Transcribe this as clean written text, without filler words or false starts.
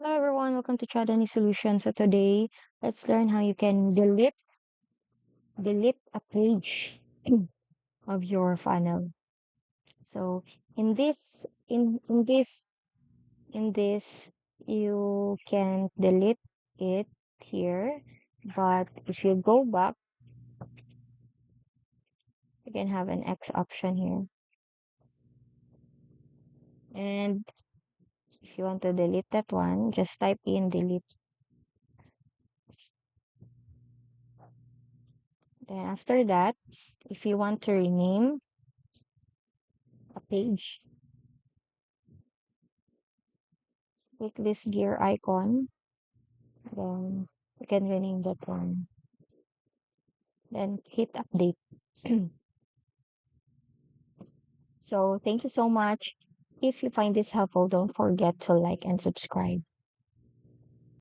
Hello everyone, welcome to Chadani Solutions. So today, let's learn how you can delete a page of your funnel. So in this in this you can delete it here, but if you go back, you can have an X option here. And if you want to delete that one, just type in delete. Then after that, if you want to rename a page, click this gear icon. Then you can rename that one. Then hit update. So thank you so much. If you find this helpful, don't forget to like and subscribe.